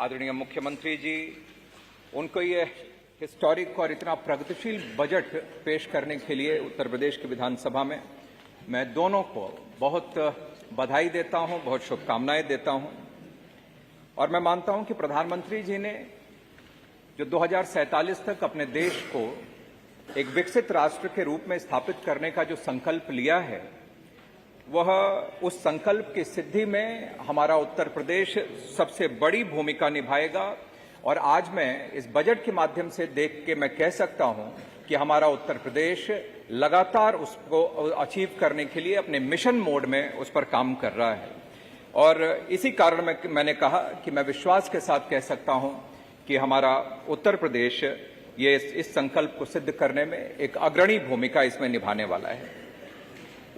आदरणीय मुख्यमंत्री जी, उनको ये हिस्टोरिक और इतना प्रगतिशील बजट पेश करने के लिए उत्तर प्रदेश की विधानसभा में मैं दोनों को बहुत बधाई देता हूं, बहुत शुभकामनाएं देता हूं। और मैं मानता हूं कि प्रधानमंत्री जी ने जो 2047 तक अपने देश को एक विकसित राष्ट्र के रूप में स्थापित करने का जो संकल्प लिया है, वह उस संकल्प की सिद्धि में हमारा उत्तर प्रदेश सबसे बड़ी भूमिका निभाएगा। और आज मैं इस बजट के माध्यम से देख के मैं कह सकता हूं कि हमारा उत्तर प्रदेश लगातार उसको अचीव करने के लिए अपने मिशन मोड में उस पर काम कर रहा है। और इसी कारण मैंने कहा कि मैं विश्वास के साथ कह सकता हूं कि हमारा उत्तर प्रदेश ये इस संकल्प को सिद्ध करने में एक अग्रणी भूमिका इसमें निभाने वाला है।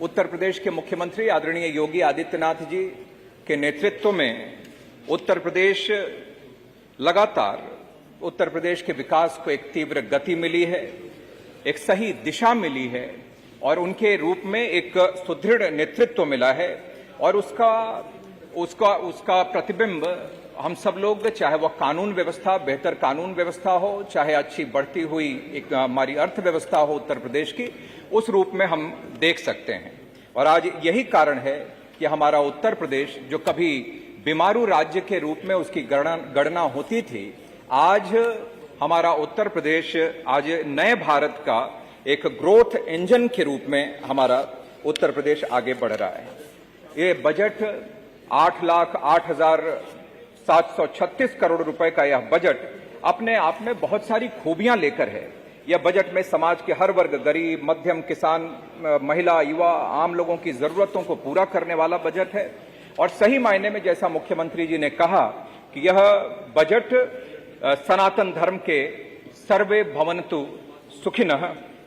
उत्तर प्रदेश के मुख्यमंत्री आदरणीय योगी आदित्यनाथ जी के नेतृत्व में उत्तर प्रदेश लगातार उत्तर प्रदेश के विकास को एक तीव्र गति मिली है, एक सही दिशा मिली है और उनके रूप में एक सुदृढ़ नेतृत्व मिला है। और उसका प्रतिबिंब हम सब लोग, चाहे वह कानून व्यवस्था, बेहतर कानून व्यवस्था हो, चाहे अच्छी बढ़ती हुई एक हमारी अर्थव्यवस्था हो उत्तर प्रदेश की, उस रूप में हम देख सकते हैं। और आज यही कारण है कि हमारा उत्तर प्रदेश, जो कभी बीमारू राज्य के रूप में उसकी गणना होती थी, आज हमारा उत्तर प्रदेश आज नए भारत का एक ग्रोथ इंजन के रूप में हमारा उत्तर प्रदेश आगे बढ़ रहा है। ये बजट 8,08,736 करोड़ रुपए का यह बजट अपने आप में बहुत सारी खूबियां लेकर है। यह बजट में समाज के हर वर्ग, गरीब, मध्यम, किसान, महिला, युवा, आम लोगों की जरूरतों को पूरा करने वाला बजट है। और सही मायने में जैसा मुख्यमंत्री जी ने कहा कि यह बजट सनातन धर्म के सर्वे भवन्तु सुखिनः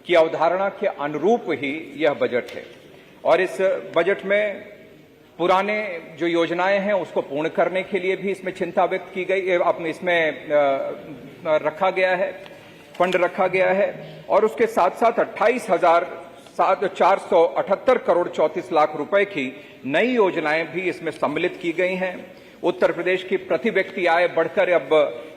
की अवधारणा के अनुरूप ही यह बजट है। और इस बजट में पुराने जो योजनाएं हैं उसको पूर्ण करने के लिए भी इसमें चिंता व्यक्त की गई, अपने इसमें रखा गया है, फंड रखा गया है। और उसके साथ साथ 28,478 करोड़ 34 लाख रुपए की नई योजनाएं भी इसमें सम्मिलित की गई हैं। उत्तर प्रदेश की प्रति व्यक्ति आय बढ़कर अब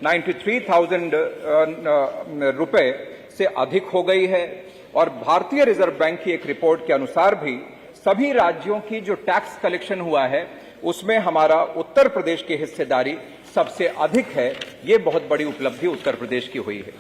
93,000 रुपए से अधिक हो गई है। और भारतीय रिजर्व बैंक की एक रिपोर्ट के अनुसार भी सभी राज्यों की जो टैक्स कलेक्शन हुआ है उसमें हमारा उत्तर प्रदेश की हिस्सेदारी सबसे अधिक है। ये बहुत बड़ी उपलब्धि उत्तर प्रदेश की हुई है।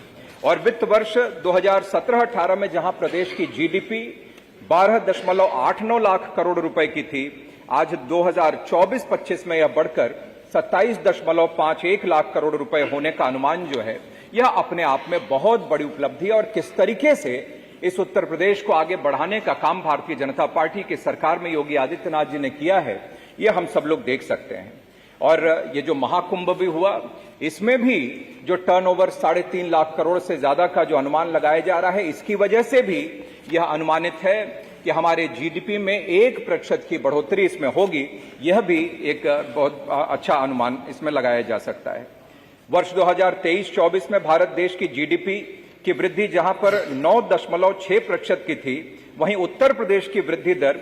और वित्त वर्ष 2017-18 में जहां प्रदेश की जीडीपी 12.89 लाख करोड़ रुपए की थी, आज 2024-25 में यह बढ़कर 27.51 लाख करोड़ रुपए होने का अनुमान जो है, यह अपने आप में बहुत बड़ी उपलब्धि है। और किस तरीके से इस उत्तर प्रदेश को आगे बढ़ाने का काम भारतीय जनता पार्टी की सरकार में योगी आदित्यनाथ जी ने किया है, यह हम सब लोग देख सकते हैं। और ये जो महाकुंभ भी हुआ, इसमें भी जो टर्नओवर 3.5 लाख करोड़ से ज्यादा का जो अनुमान लगाया जा रहा है, इसकी वजह से भी यह अनुमानित है कि हमारे जीडीपी में 1% की बढ़ोतरी इसमें होगी। यह भी एक बहुत अच्छा अनुमान इसमें लगाया जा सकता है। वर्ष 2023-24 में भारत देश की जीडीपी की वृद्धि जहां पर 9.6% की थी, वहीं उत्तर प्रदेश की वृद्धि दर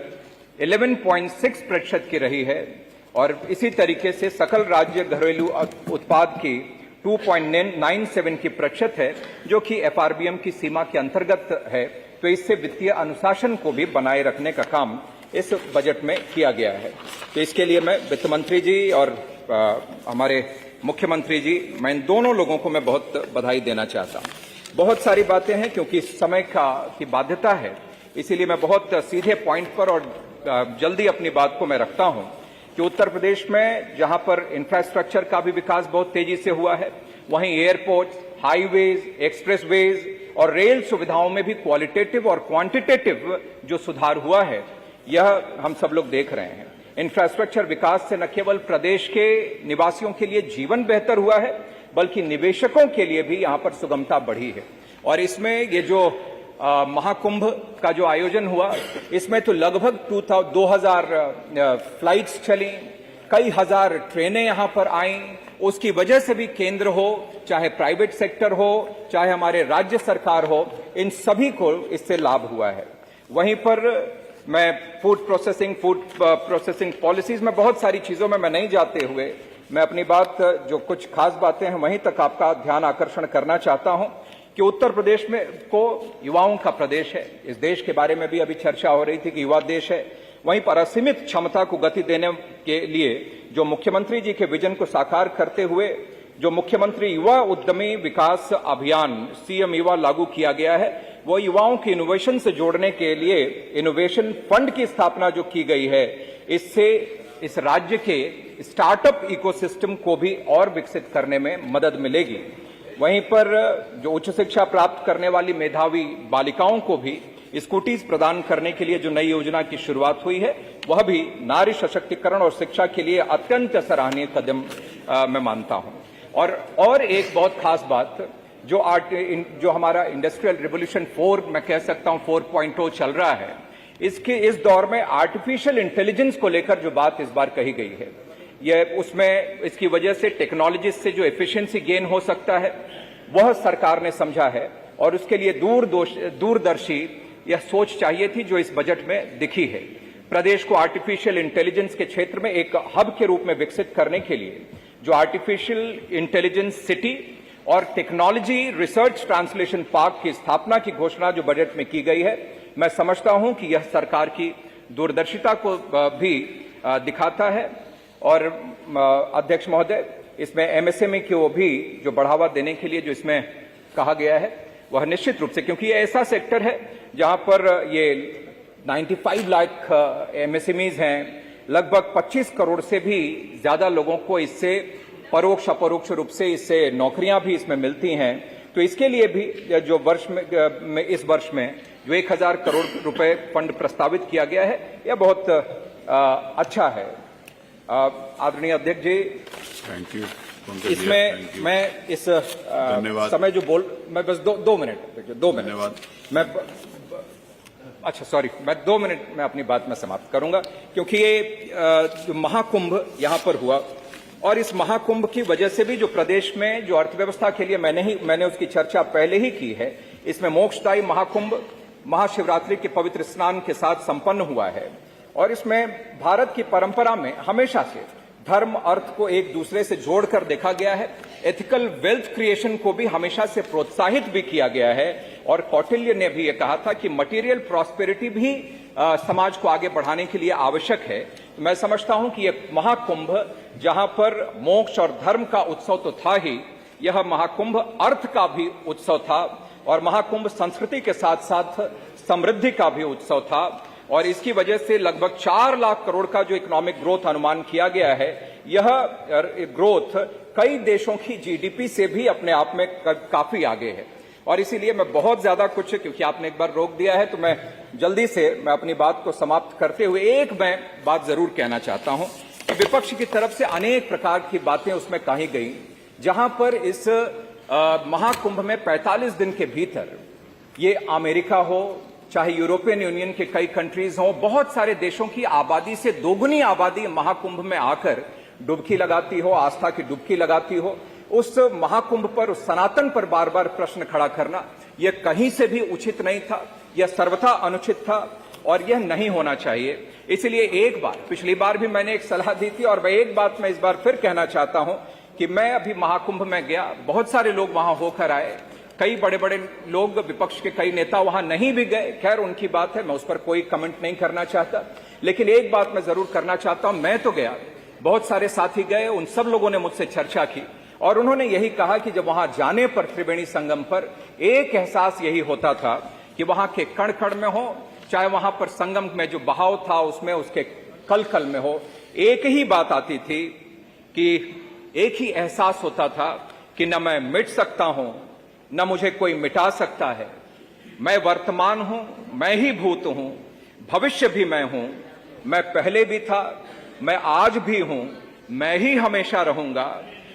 11.6% की रही है। और इसी तरीके से सकल राज्य घरेलू उत्पाद की 2.97 की प्रतिशत है, जो कि एफआरबीएम की सीमा के अंतर्गत है। तो इससे वित्तीय अनुशासन को भी बनाए रखने का काम इस बजट में किया गया है। तो इसके लिए मैं वित्त मंत्री जी और हमारे मुख्यमंत्री जी, मैं इन दोनों लोगों को मैं बहुत बधाई देना चाहता हूं। बहुत सारी बातें हैं, क्योंकि समय की बाध्यता है, इसीलिए मैं बहुत सीधे पॉइंट पर और जल्दी अपनी बात को मैं रखता हूं कि उत्तर प्रदेश में जहां पर इंफ्रास्ट्रक्चर का भी विकास बहुत तेजी से हुआ है, वहीं एयरपोर्ट, हाईवेज, एक्सप्रेसवेज और रेल सुविधाओं में भी क्वालिटेटिव और क्वांटिटेटिव जो सुधार हुआ है, यह हम सब लोग देख रहे हैं। इंफ्रास्ट्रक्चर विकास से न केवल प्रदेश के निवासियों के लिए जीवन बेहतर हुआ है, बल्कि निवेशकों के लिए भी यहां पर सुगमता बढ़ी है। और इसमें ये जो महाकुंभ का जो आयोजन हुआ, इसमें तो लगभग 2000 फ्लाइट्स चली, कई हजार ट्रेनें यहां पर आईं। उसकी वजह से भी केंद्र हो, चाहे प्राइवेट सेक्टर हो, चाहे हमारे राज्य सरकार हो, इन सभी को इससे लाभ हुआ है। वहीं पर मैं फूड प्रोसेसिंग पॉलिसीज में बहुत सारी चीजों में मैं नहीं जाते हुए मैं अपनी बात जो कुछ खास बातें हैं वहीं तक आपका ध्यान आकर्षण करना चाहता हूं कि उत्तर प्रदेश में को युवाओं का प्रदेश है। इस देश के बारे में भी अभी चर्चा हो रही थी कि युवा देश है। वहीं पर असीमित क्षमता को गति देने के लिए जो मुख्यमंत्री जी के विजन को साकार करते हुए जो मुख्यमंत्री युवा उद्यमी विकास अभियान सीएम युवा लागू किया गया है, वो युवाओं की इनोवेशन से जोड़ने के लिए इनोवेशन फंड की स्थापना जो की गई है, इससे इस राज्य के स्टार्टअप इकोसिस्टम को भी और विकसित करने में मदद मिलेगी। वहीं पर जो उच्च शिक्षा प्राप्त करने वाली मेधावी बालिकाओं को भी स्कूटीज प्रदान करने के लिए जो नई योजना की शुरुआत हुई है, वह भी नारी सशक्तिकरण और शिक्षा के लिए अत्यंत सराहनीय कदम मैं मानता हूं। और एक बहुत खास बात जो हमारा इंडस्ट्रियल रिवोल्यूशन 4 मैं कह सकता हूं 4.0 चल रहा है, इस दौर में आर्टिफिशियल इंटेलिजेंस को लेकर जो बात इस बार कही गई है, यह उसमें इसकी वजह से टेक्नोलॉजी से जो एफिशिएंसी गेन हो सकता है वह सरकार ने समझा है और उसके लिए दूरदर्शी यह सोच चाहिए थी जो इस बजट में दिखी है। प्रदेश को आर्टिफिशियल इंटेलिजेंस के क्षेत्र में एक हब के रूप में विकसित करने के लिए जो आर्टिफिशियल इंटेलिजेंस सिटी और टेक्नोलॉजी रिसर्च ट्रांसलेशन पार्क की स्थापना की घोषणा जो बजट में की गई है, मैं समझता हूं कि यह सरकार की दूरदर्शिता को भी दिखाता है। और अध्यक्ष महोदय, इसमें एमएसएमई को भी जो बढ़ावा देने के लिए जो इसमें कहा गया है वह निश्चित रूप से, क्योंकि ये ऐसा सेक्टर है जहां पर ये 95 लाख एमएसएमईज हैं, लगभग 25 करोड़ से भी ज्यादा लोगों को इससे परोक्ष अपरोक्ष रूप से इससे नौकरियां भी इसमें मिलती हैं। तो इसके लिए भी जो इस वर्ष में जो 1000 करोड़ रुपए फंड प्रस्तावित किया गया है, यह बहुत अच्छा है। आदरणीय अध्यक्ष जी, थैंक यू। इसमें मैं इस समय जो मैं बस दो मिनट धन्यवाद। मैं अच्छा सॉरी, मैं 2 मिनट में अपनी बात में समाप्त करूंगा, क्योंकि ये जो महाकुंभ यहां पर हुआ और इस महाकुंभ की वजह से भी जो प्रदेश में जो अर्थव्यवस्था के लिए मैंने उसकी चर्चा पहले ही की है, इसमें मोक्षदायी महाकुंभ महाशिवरात्रि के पवित्र स्नान के साथ संपन्न हुआ है और इसमें भारत की परंपरा में हमेशा से धर्म अर्थ को एक दूसरे से जोड़कर देखा गया है। एथिकल वेल्थ क्रिएशन को भी हमेशा से प्रोत्साहित भी किया गया है और कौटिल्य ने भी यह कहा था कि मटेरियल प्रॉस्पेरिटी भी समाज को आगे बढ़ाने के लिए आवश्यक है। तो मैं समझता हूं कि यह महाकुंभ जहां पर मोक्ष और धर्म का उत्सव तो था ही, यह महाकुंभ अर्थ का भी उत्सव था और महाकुंभ संस्कृति के साथ साथ समृद्धि का भी उत्सव था और इसकी वजह से लगभग 4 लाख करोड़ का जो इकोनॉमिक ग्रोथ अनुमान किया गया है, यह ग्रोथ कई देशों की जीडीपी से भी अपने आप में काफी आगे है। और इसीलिए मैं बहुत ज्यादा कुछ, क्योंकि आपने एक बार रोक दिया है, तो मैं जल्दी से मैं अपनी बात को समाप्त करते हुए एक मैं बात जरूर कहना चाहता हूं कि विपक्ष की तरफ से अनेक प्रकार की बातें उसमें कही गई, जहां पर इस महाकुंभ में 45 दिन के भीतर ये अमेरिका हो, चाहे यूरोपियन यूनियन के कई कंट्रीज हों, बहुत सारे देशों की आबादी से दोगुनी आबादी महाकुंभ में आकर डुबकी लगाती हो, आस्था की डुबकी लगाती हो। उस महाकुंभ पर, उस सनातन पर बार बार प्रश्न खड़ा करना यह कहीं से भी उचित नहीं था, यह सर्वथा अनुचित था और यह नहीं होना चाहिए। इसलिए एक बार, पिछली बार भी मैंने एक सलाह दी थी और मैं एक बात मैं इस बार फिर कहना चाहता हूं कि मैं अभी महाकुंभ में गया, बहुत सारे लोग वहां होकर आए, कई बड़े बड़े लोग, विपक्ष के कई नेता वहां नहीं भी गए, खैर उनकी बात है, मैं उस पर कोई कमेंट नहीं करना चाहता। लेकिन एक बात मैं जरूर करना चाहता हूं, मैं तो गया, बहुत सारे साथी गए, उन सब लोगों ने मुझसे चर्चा की और उन्होंने यही कहा कि जब वहां जाने पर त्रिवेणी संगम पर एक एहसास यही होता था कि वहां के कण कण में हो, चाहे वहां पर संगम में जो बहाव था उसमें उसके कल कल में हो, एक ही बात आती थी कि एक ही एहसास होता था कि न मैं मिट सकता हूं न मुझे कोई मिटा सकता है। मैं वर्तमान हूं, मैं ही भूत हूं, भविष्य भी मैं हूं, मैं पहले भी था, मैं आज भी हूं, मैं ही हमेशा रहूंगा।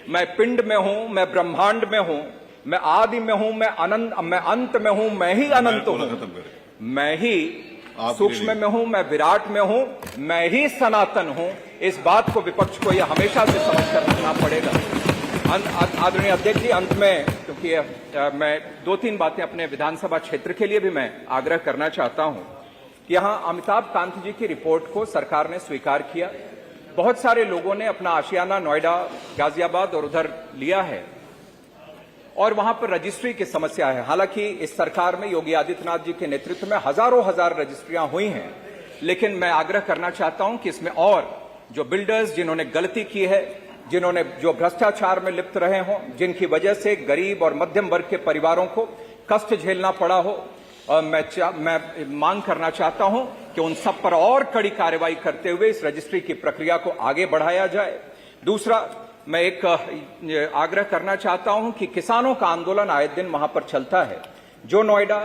मैं पिंड में हूं, मैं ब्रह्मांड में हूं, मैं आदि में हूं, मैं अंत में हूं, मैं ही अनंत हूं, मैं ही सूक्ष्म में हूं, मैं विराट में हूं, मैं ही सनातन हूं। इस बात को विपक्ष को यह हमेशा से समझ कर रखना पड़ेगा। आदरणीय अध्यक्ष जी, अंत में, क्योंकि मैं 2-3 बातें अपने विधानसभा क्षेत्र के लिए भी मैं आग्रह करना चाहता हूं कि यहां अमिताभ कांत जी की रिपोर्ट को सरकार ने स्वीकार किया बहुत सारे लोगों ने अपना आशियाना नोएडा, गाजियाबाद और उधर लिया है और वहां पर रजिस्ट्री की समस्या है। हालांकि इस सरकार में योगी आदित्यनाथ जी के नेतृत्व में हजारों हजार रजिस्ट्रियां हुई हैं, लेकिन मैं आग्रह करना चाहता हूं कि इसमें और जो बिल्डर्स जिन्होंने गलती की है, जिन्होंने जो भ्रष्टाचार में लिप्त रहे हों, जिनकी वजह से गरीब और मध्यम वर्ग के परिवारों को कष्ट झेलना पड़ा हो, मैं मांग करना चाहता हूं कि उन सब पर और कड़ी कार्रवाई करते हुए इस रजिस्ट्री की प्रक्रिया को आगे बढ़ाया जाए। दूसरा, मैं एक आग्रह करना चाहता हूं कि किसानों का आंदोलन आए दिन वहां पर चलता है। जो नोएडा,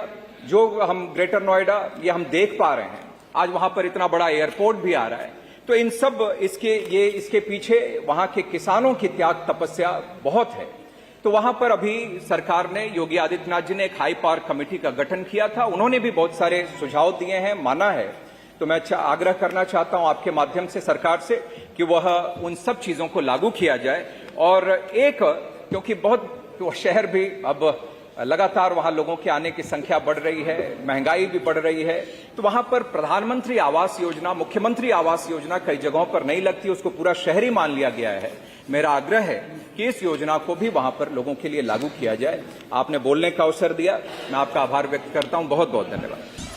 जो हम ग्रेटर नोएडा, ये हम देख पा रहे हैं, आज वहां पर इतना बड़ा एयरपोर्ट भी आ रहा है। तो इन सब इसके पीछे वहां के किसानों की त्याग तपस्या बहुत है। तो वहां पर अभी सरकार ने, योगी आदित्यनाथ जी ने एक हाई पावर कमेटी का गठन किया था, उन्होंने भी बहुत सारे सुझाव दिए हैं, माना है। तो मैं आग्रह करना चाहता हूं आपके माध्यम से सरकार से कि वह उन सब चीजों को लागू किया जाए। और क्योंकि बहुत शहर भी अब लगातार वहां लोगों के आने की संख्या बढ़ रही है, महंगाई भी बढ़ रही है, तो वहां पर प्रधानमंत्री आवास योजना, मुख्यमंत्री आवास योजना कई जगहों पर नहीं लगती, उसको पूरा शहरी मान लिया गया है। मेरा आग्रह है कि इस योजना को भी वहां पर लोगों के लिए लागू किया जाए। आपने बोलने का अवसर दिया, मैं आपका आभार व्यक्त करता हूं। बहुत बहुत धन्यवाद।